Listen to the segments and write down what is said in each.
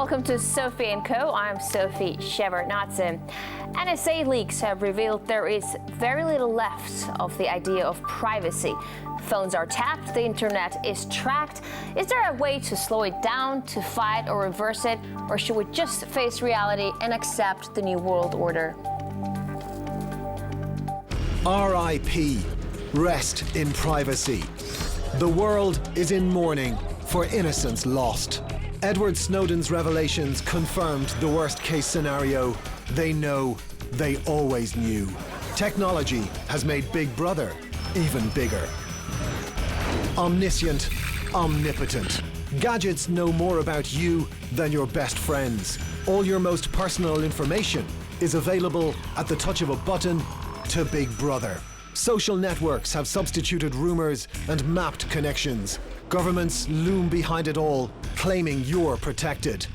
Welcome to Sophie & Co. I'm Sophie Shevardnadze. NSA leaks have revealed there is very little left of the idea of privacy. Phones are tapped, the internet is tracked. Is there a way to slow it down, to fight or reverse it? Or should we just face reality and accept the new world order? R.I.P. Rest in privacy. The world is in mourning for innocence lost. Edward Snowden's revelations confirmed the worst-case scenario. They know, they always knew. Technology has made Big Brother even bigger. Omniscient, omnipotent. Gadgets know more about you than your best friends. All your most personal information is available at the touch of a button to Big Brother. Social networks have substituted rumors and mapped connections. Governments loom behind it all, claiming you're protected.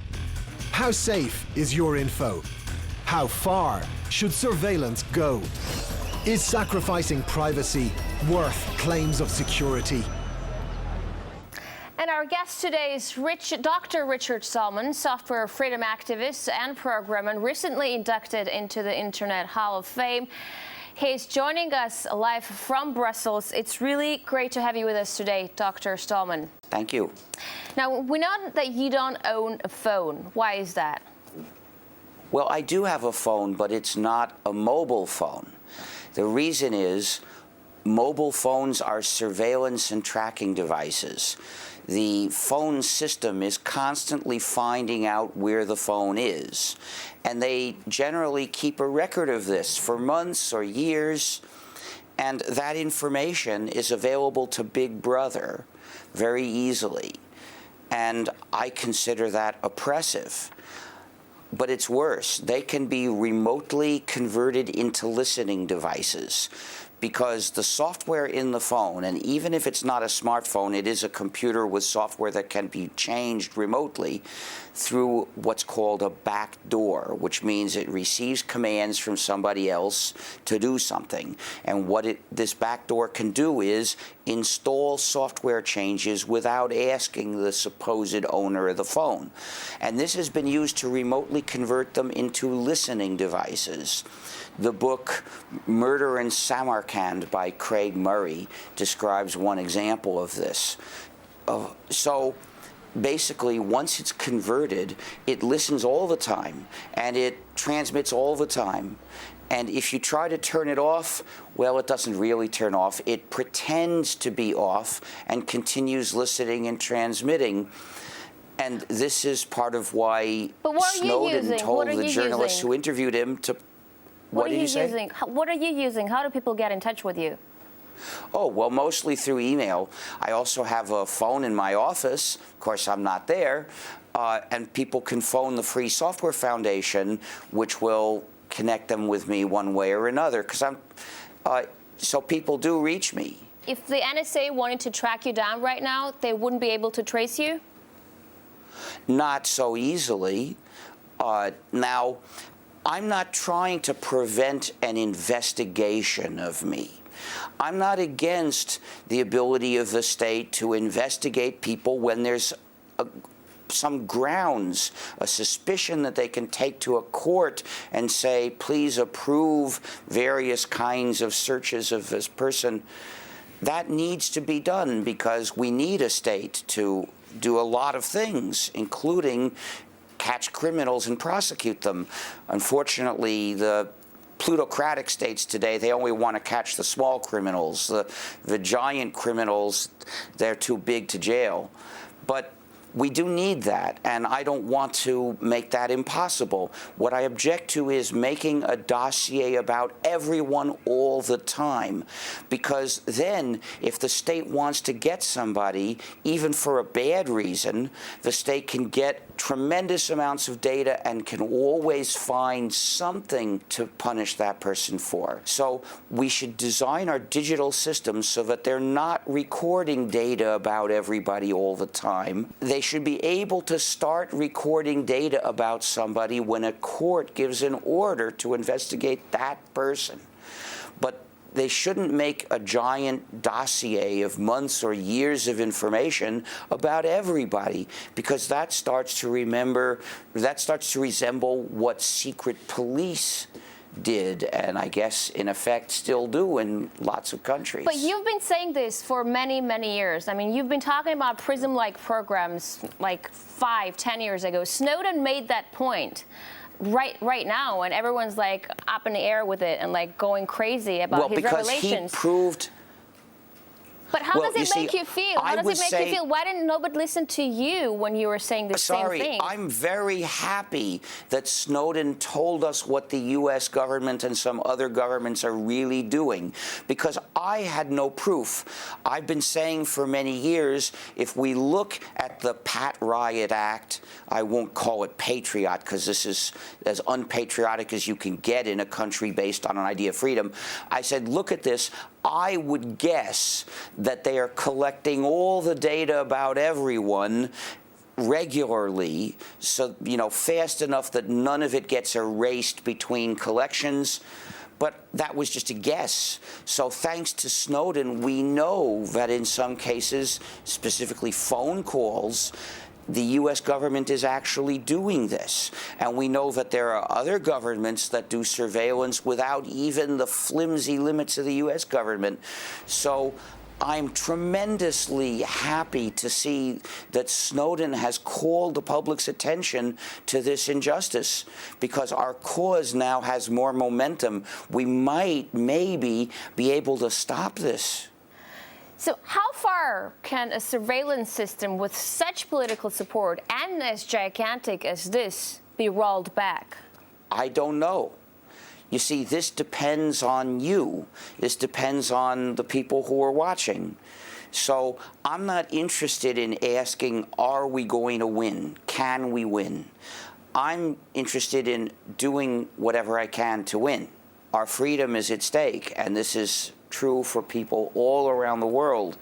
How safe is your info? How far should surveillance go? Is sacrificing privacy worth claims of security? And our guest today is Dr. Richard Stallman, software freedom activist and programmer, recently inducted into the Internet Hall of Fame. He's joining us live from Brussels. It's really great to have you with us today, Dr. Stallman. Thank you. Now, we know that you don't own a phone. Why is that? Well, I do have a phone, but it's not a mobile phone. The reason is mobile phones are surveillance and tracking devices. The phone system is constantly finding out where the phone is. And they generally keep a record of this for months or years. And that information is available to Big Brother very easily. And I consider that oppressive. But it's worse. They can be remotely converted into listening devices, because the software in the phone, and even if it's not a smartphone, it is a computer with software that can be changed remotely through what's called a back door, which means it receives commands from somebody else to do something. And what this back door can do is install software changes without asking the supposed owner of the phone. And this has been used to remotely convert them into listening devices. The book Murder in Samarkand by Craig Murray describes one example of this. So basically, once it's converted, it listens all the time, and it transmits all the time. And if you try to turn it off, well, it doesn't really turn off. It pretends to be off and continues listening and transmitting. And this is part of why Snowden told the journalists who interviewed him to... What did you say? What are you using? How do people get in touch with you? Oh, well, mostly through email. I also have a phone in my office. Of course, I'm not there. And people can phone the Free Software Foundation, which will connect them with me one way or another. So people do reach me. If the NSA wanted to track you down right now, they wouldn't be able to trace you? Not so easily. Now, I'm not trying to prevent an investigation of me. I'm not against the ability of the state to investigate people when there's some grounds, a suspicion that they can take to a court and say, please approve various kinds of searches of this person. That needs to be done because we need a state to do a lot of things, including catch criminals and prosecute them. Unfortunately, the plutocratic states today, they only want to catch the small criminals. The giant criminals, they're too big to jail. But we do need that, and I don't want to make that impossible. What I object to is making a dossier about everyone all the time, because then if the state wants to get somebody, even for a bad reason, the state can get tremendous amounts of data and can always find something to punish that person for. So we should design our digital systems so that they're not recording data about everybody all the time. They should be able to start recording data about somebody when a court gives an order to investigate that person. But they shouldn't make a giant dossier of months or years of information about everybody, because that starts to resemble what secret police did, and I guess in effect still do in lots of countries. But you've been saying this for many, many years. I mean, you've been talking about PRISM-like programs like 5-10 years ago. Snowden made that point right now, and everyone's like up in the air with it and like going crazy about his revelations. Well, because he proved. But how does it make you feel? How does it make you feel? Why didn't nobody listen to you when you were saying the same thing? I'm very happy that Snowden told us what the U.S. government and some other governments are really doing, because I had no proof. I've been saying for many years, if we look at the Pat Riot Act, I won't call it patriot, because this is as unpatriotic as you can get in a country based on an idea of freedom. I said, look at this. I would guess that they are collecting all the data about everyone regularly, so, fast enough that none of it gets erased between collections. But that was just a guess. So thanks to Snowden, we know that in some cases, specifically phone calls, the U.S. government is actually doing this. And we know that there are other governments that do surveillance without even the flimsy limits of the U.S. government. So I'm tremendously happy to see that Snowden has called the public's attention to this injustice, because our cause now has more momentum. We might maybe be able to stop this. So how far can a surveillance system with such political support and as gigantic as this be rolled back? I don't know. You see, this depends on you. This depends on the people who are watching. So I'm not interested in asking, are we going to win? Can we win? I'm interested in doing whatever I can to win. Our freedom is at stake, and this is true for people all around the world.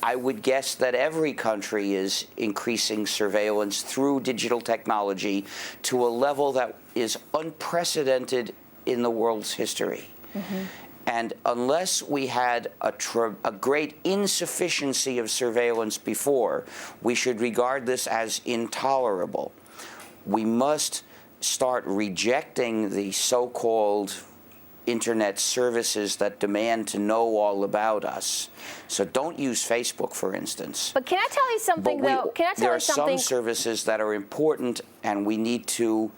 I would guess that every country is increasing surveillance through digital technology to a level that is unprecedented in the world's history. Mm-hmm. And unless we had a great insufficiency of surveillance before, we should regard this as intolerable. We must start rejecting the so-called internet services that demand to know all about us. So don't use Facebook, for instance. But can I tell you something, though? Can I tell you something? There are some services that are important, and we need to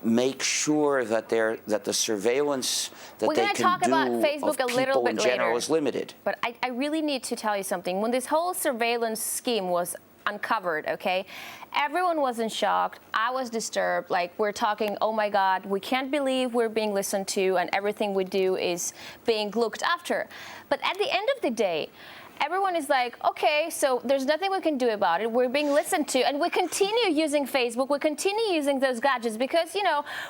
make sure that the surveillance that they can do talk about Facebook of a little people bit in general later. is limited. But I really need to tell you something. When this whole surveillance scheme was uncovered, okay, everyone was in shock. I was disturbed. Like, we're talking, oh my God, we can't believe we're being listened to and everything we do is being looked after. But at the end of the day, everyone is like, okay, so there's nothing we can do about it. We're being listened to, and we continue using Facebook. We continue using those gadgets because,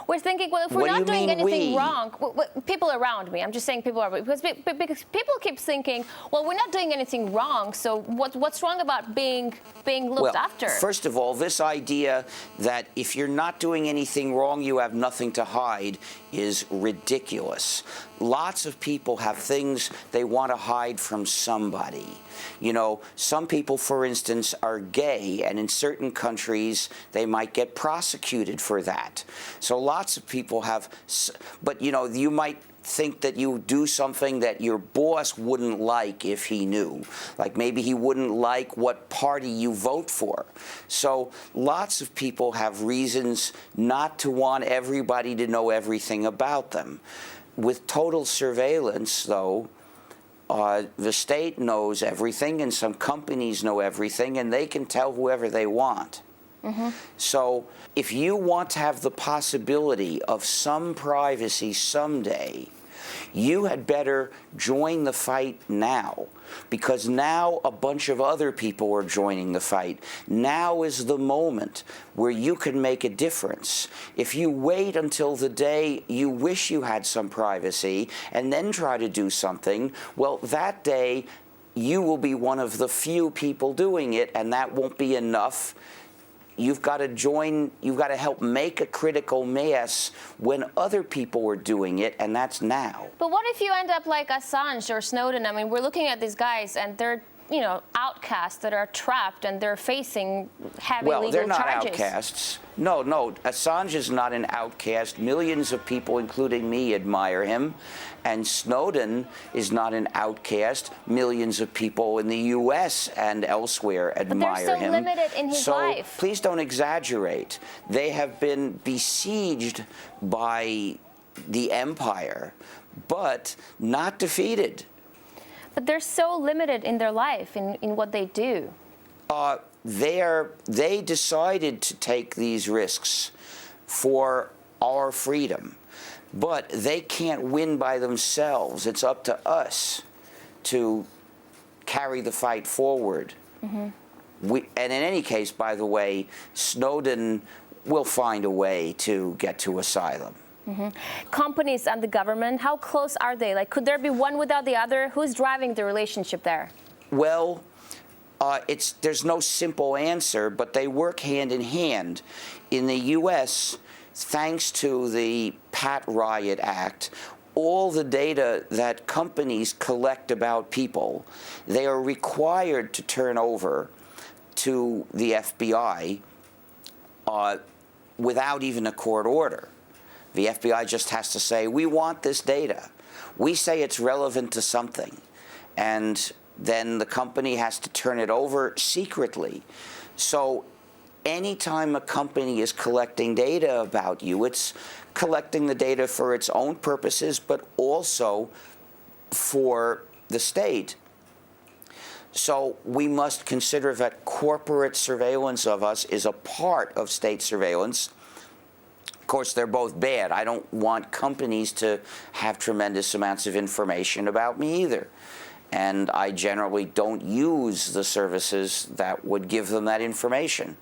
we're thinking, well, if we're not doing anything wrong, people around me, I'm just saying people around me, because people keep thinking, well, we're not doing anything wrong, so what's wrong about being looked after? First of all, this idea that if you're not doing anything wrong, you have nothing to hide is ridiculous. Lots of people have things they want to hide from somebody. Some people, for instance, are gay, and in certain countries, they might get prosecuted for that. So lots of people have, but you might think that you do something that your boss wouldn't like if he knew. Like maybe he wouldn't like what party you vote for. So lots of people have reasons not to want everybody to know everything about them. With total surveillance, though, the state knows everything, and some companies know everything, and they can tell whoever they want. Mm-hmm. So if you want to have the possibility of some privacy someday, you had better join the fight now, because now a bunch of other people are joining the fight. Now is the moment where you can make a difference. If you wait until the day you wish you had some privacy and then try to do something, well, that day you will be one of the few people doing it, and that won't be enough. you've got to help make a critical mass when other people were doing it, and that's now. But what if you end up like Assange or Snowden? I mean, we're looking at these guys, and they're, outcasts that are trapped, and they're facing heavy legal charges. Well, they're not outcasts. No, Assange is not an outcast. Millions of people, including me, admire him. And Snowden is not an outcast. Millions of people in the U.S. and elsewhere admire him. But they're so limited in his life. So please don't exaggerate. They have been besieged by the empire, but not defeated. But they're so limited in their life, in what they do. They decided to take these risks for our freedom, but they can't win by themselves. It's up to us to carry the fight forward. Mm-hmm. And in any case, by the way, Snowden will find a way to get to asylum. Mm-hmm. Companies and the government, how close are they? Like, could there be one without the other? Who's driving the relationship there? Well, there's no simple answer, but they work hand in hand. In the U.S., thanks to the Pat Riot Act, all the data that companies collect about people, they are required to turn over to the FBI without even a court order. The FBI just has to say, we want this data. We say it's relevant to something. And then the company has to turn it over secretly. So anytime a company is collecting data about you, it's collecting the data for its own purposes, but also for the state. So we must consider that corporate surveillance of us is a part of state surveillance. Of course, they're both bad. I don't want companies to have tremendous amounts of information about me either. And I generally don't use the services that would give them that information.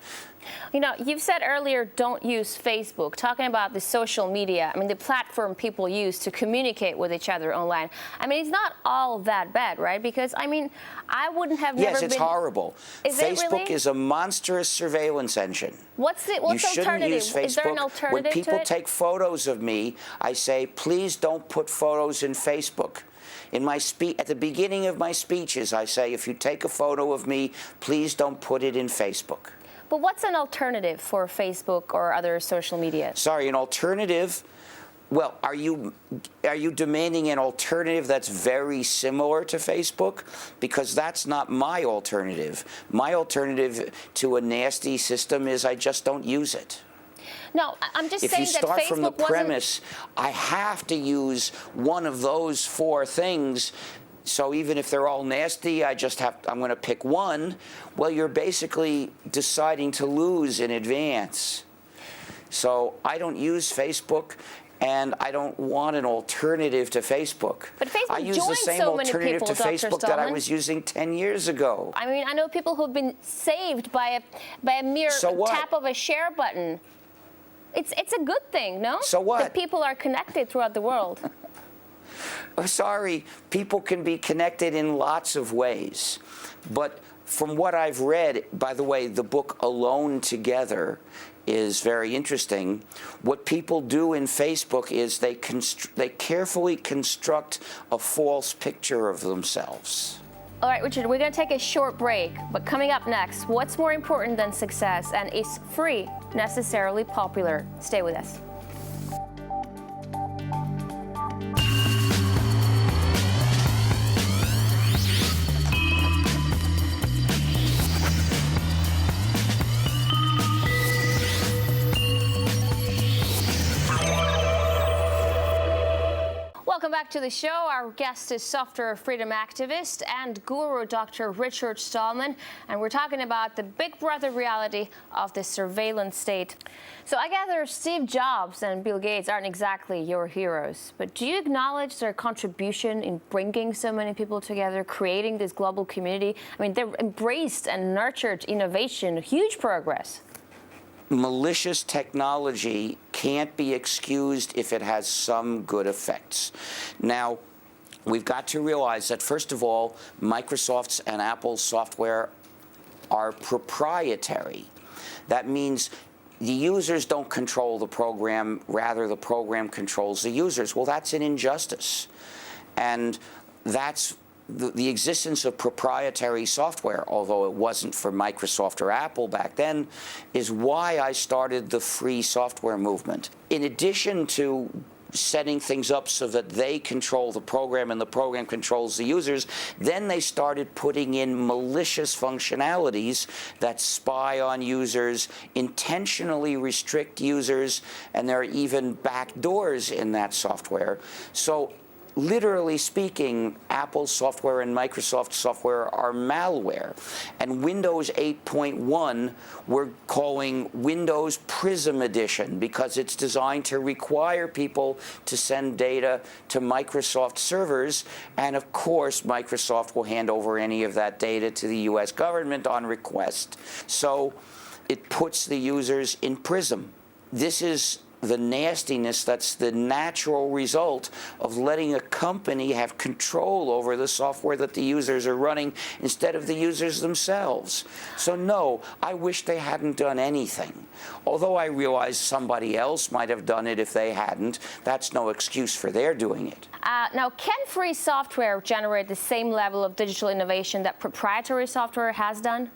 You've said earlier, don't use Facebook, talking about the social media. I mean, the platform people use to communicate with each other online. I mean, it's not all that bad, right? Because, I mean, I wouldn't have never been... Yes, it's horrible. Facebook is a monstrous surveillance engine. What's the alternative? Is there an alternative When people to it? take photos of me, I say, please don't put photos in Facebook. In my at the beginning of my speeches, I say, if you take a photo of me, please don't put it in Facebook. But what's an alternative for Facebook or other social media? Sorry, an alternative? Well, are you demanding an alternative that's very similar to Facebook? Because that's not my alternative. My alternative to a nasty system is I just don't use it. No, I'm just saying that Facebook wasn't... If you start from the premise, I have to use one of those four things, so even if they're all nasty, I'm going to pick one, well, you're basically deciding to lose in advance. So I don't use Facebook, and I don't want an alternative to Facebook. But Facebook I use the same alternative to Facebook that I was using 10 years ago. I mean, I know people who've been saved by a mere tap of a share button. It's a good thing, no? So what? That people are connected throughout the world. Sorry, people can be connected in lots of ways. But from what I've read, by the way, the book Alone Together is very interesting. What people do in Facebook is they carefully construct a false picture of themselves. All right, Richard, we're going to take a short break, but coming up next, what's more important than success, and is free necessarily popular? Stay with us. Welcome back to the show. Our guest is software freedom activist and guru Dr. Richard Stallman, and we're talking about the big brother reality of the surveillance state. So I gather Steve Jobs and Bill Gates aren't exactly your heroes, but do you acknowledge their contribution in bringing so many people together, creating this global community? I mean, they've embraced and nurtured innovation, huge progress. Malicious technology can't be excused if it has some good effects. Now, we've got to realize that, first of all, Microsoft's and Apple's software are proprietary. That means the users don't control the program, rather the program controls the users. Well, that's an injustice. And that's the existence of proprietary software, although it wasn't for Microsoft or Apple back then, is why I started the free software movement. In addition to setting things up so that they control the program and the program controls the users, then they started putting in malicious functionalities that spy on users, intentionally restrict users, and there are even backdoors in that software. So literally speaking, Apple software and Microsoft software are malware. And Windows 8.1 we're calling Windows Prism Edition because it's designed to require people to send data to Microsoft servers. And of course, Microsoft will hand over any of that data to the US government on request. So it puts the users in Prism. This is the nastiness that's the natural result of letting a company have control over the software that the users are running instead of the users themselves. So no, I wish they hadn't done anything. Although I realize somebody else might have done it if they hadn't, that's no excuse for their doing it. Now, can free software generate the same level of digital innovation that proprietary software has done?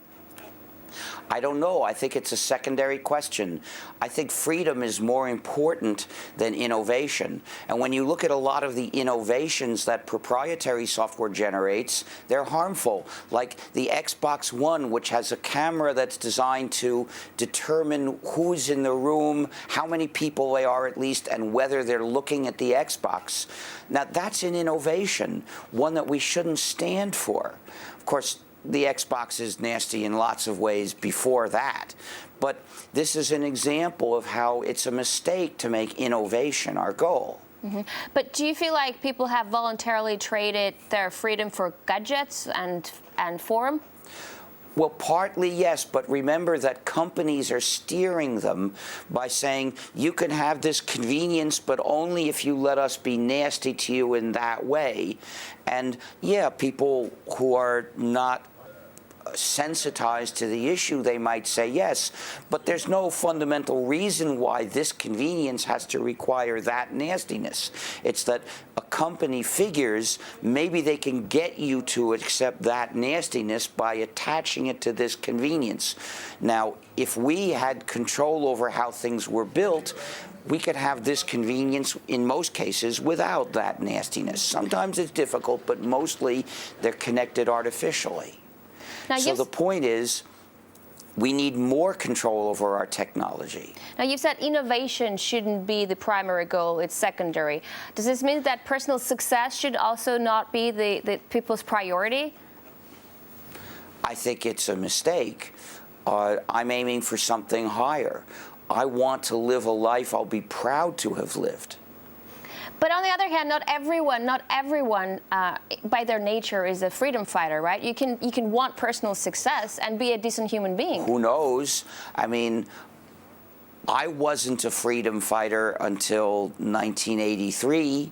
I don't know. I think it's a secondary question. I think freedom is more important than innovation. And when you look at a lot of the innovations that proprietary software generates, they're harmful. Like the Xbox One, which has a camera that's designed to determine who's in the room, how many people they are at least, and whether they're looking at the Xbox. Now, that's an innovation, one that we shouldn't stand for. Of course, the Xbox is nasty in lots of ways before that. But this is an example of how it's a mistake to make innovation our goal. Mm-hmm. But do you feel like people have voluntarily traded their freedom for gadgets and forum? Well, partly yes, but remember that companies are steering them by saying you can have this convenience, but only if you let us be nasty to you in that way. And yeah, people who are not sensitized to the issue, they might say yes, but there's no fundamental reason why this convenience has to require that nastiness. It's that a company figures maybe they can get you to accept that nastiness by attaching it to this convenience. Now, if we had control over how things were built, we could have this convenience in most cases without that nastiness. Sometimes it's difficult, but mostly they're connected artificially. Now, so the point is, we need more control over our technology. Now, you've said innovation shouldn't be the primary goal, it's secondary. Does this mean that personal success should also not be the people's priority? I think it's a mistake. I'm aiming for something higher. I want to live a life I'll be proud to have lived. But on the other hand, not everyone by their nature is a freedom fighter, right? You can want personal success and be a decent human being. Who knows? I mean, I wasn't a freedom fighter until 1983.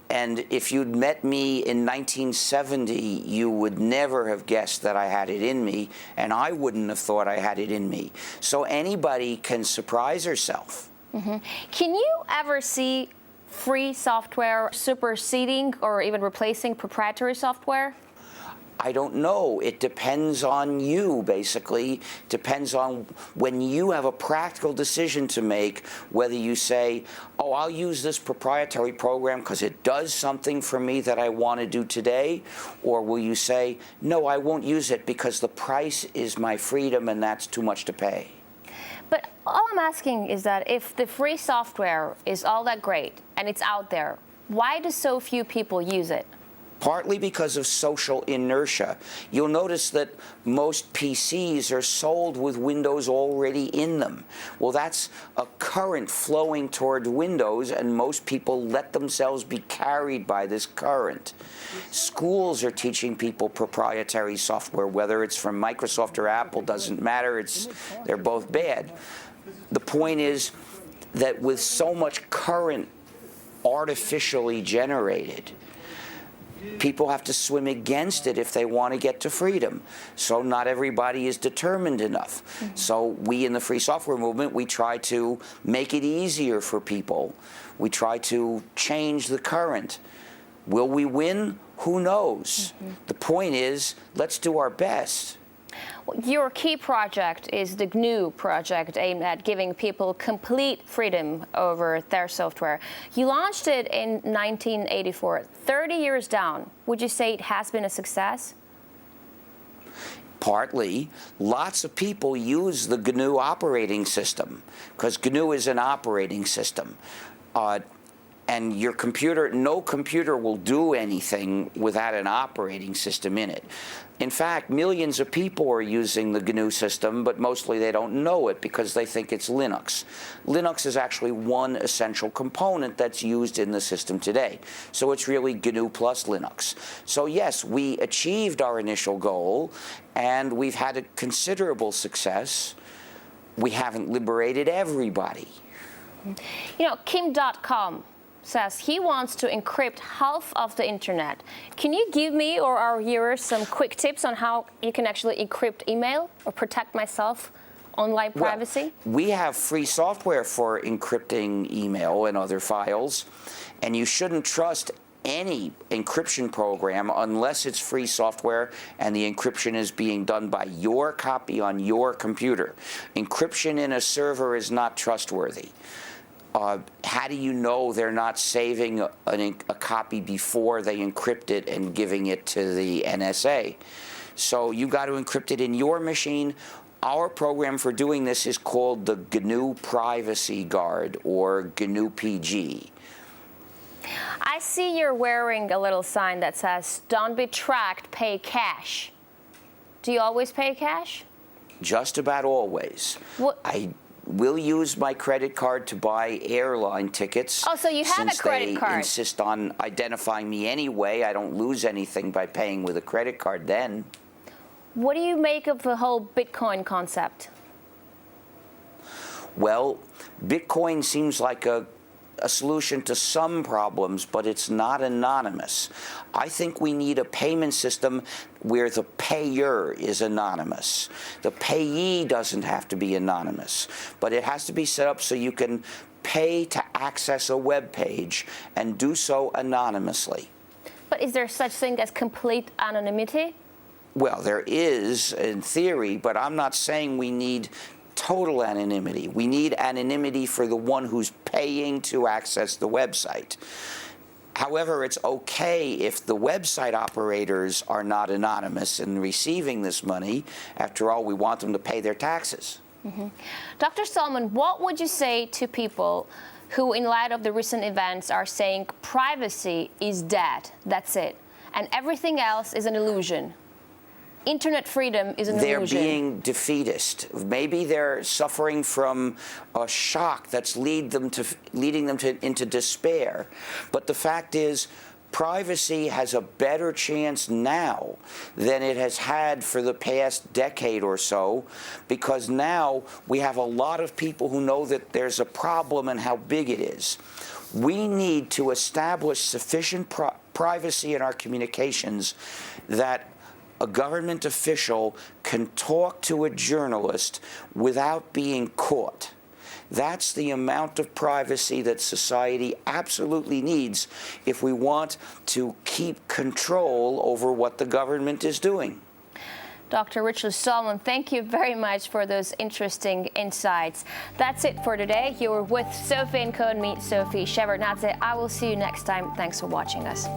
And if you'd met me in 1970, you would never have guessed that I had it in me, and I wouldn't have thought I had it in me. So anybody can surprise herself. Mm-hmm. Can you ever see free software superseding or even replacing proprietary software? I don't know. It depends on you, basically. Depends on when you have a practical decision to make, whether you say, oh, I'll use this proprietary program because it does something for me that I want to do today, or will you say, no, I won't use it because the price is my freedom and that's too much to pay. But all I'm asking is that if the free software is all that great and it's out there, why do so few people use it? Partly because of social inertia. You'll notice that most PCs are sold with Windows already in them. Well, that's a current flowing toward Windows, and most people let themselves be carried by this current. Schools are teaching people proprietary software, whether it's from Microsoft or Apple, doesn't matter. They're both bad. The point is that with so much current artificially generated, people have to swim against it if they want to get to freedom. So not everybody is determined enough. So we in the free software movement, we try to make it easier for people. We try to change the current. Will we win? Who knows? The point is, let's do our best. Your key project is the GNU project, aimed at giving people complete freedom over their software. You launched it in 1984. 30 years down, would you say it has been a success? Partly. Lots of people use the GNU operating system because GNU is an operating system. And your computer, no computer will do anything without an operating system in it. In fact, millions of people are using the GNU system, but mostly they don't know it because they think it's Linux. Linux is actually one essential component that's used in the system today. So it's really GNU plus Linux. So yes, we achieved our initial goal, and we've had a considerable success. We haven't liberated everybody. You know, Kim.com says he wants to encrypt half of the internet. Can you give me or our viewers some quick tips on how you can actually encrypt email or protect myself online privacy? Well, we have free software for encrypting email and other files, and you shouldn't trust any encryption program unless it's free software and the encryption is being done by your copy on your computer. Encryption in a server is not trustworthy. How do you know they're not saving a copy before they encrypt it and giving it to the NSA? So you got to encrypt it in your machine. Our program for doing this is called the GNU Privacy Guard, or GNU PG. I see you're wearing a little sign that says, "Don't be tracked, pay cash." Do you always pay cash? Just about always. I will use my credit card to buy airline tickets. Oh, so you have a credit card. Since they insist on identifying me anyway, I don't lose anything by paying with a credit card then. What do you make of the whole Bitcoin concept? Well, Bitcoin seems like a solution to some problems, but it's not anonymous. I think we need a payment system where the payer is anonymous. The payee doesn't have to be anonymous, but it has to be set up so you can pay to access a web page and do so anonymously. But is there such thing as complete anonymity? Well, there is in theory, but I'm not saying we need total anonymity. We need anonymity for the one who's paying to access the website. However, it's okay if the website operators are not anonymous in receiving this money. After all, we want them to pay their taxes. Dr. Stallman, what would you say to people who, in light of the recent events, are saying privacy is dead, that's it, and everything else is an illusion? Internet freedom is an illusion. They're being defeatist. Maybe they're suffering from a shock that's leading them into despair. But the fact is, privacy has a better chance now than it has had for the past decade or so, because now we have a lot of people who know that there's a problem and how big it is. We need to establish sufficient privacy in our communications that a government official can talk to a journalist without being caught. That's the amount of privacy that society absolutely needs if we want to keep control over what the government is doing. Dr. Richard Stallman, thank you very much for those interesting insights. That's it for today. You were with Sophie and Co. and me, Sophie Shepard-Natze. I will see you next time. Thanks for watching us.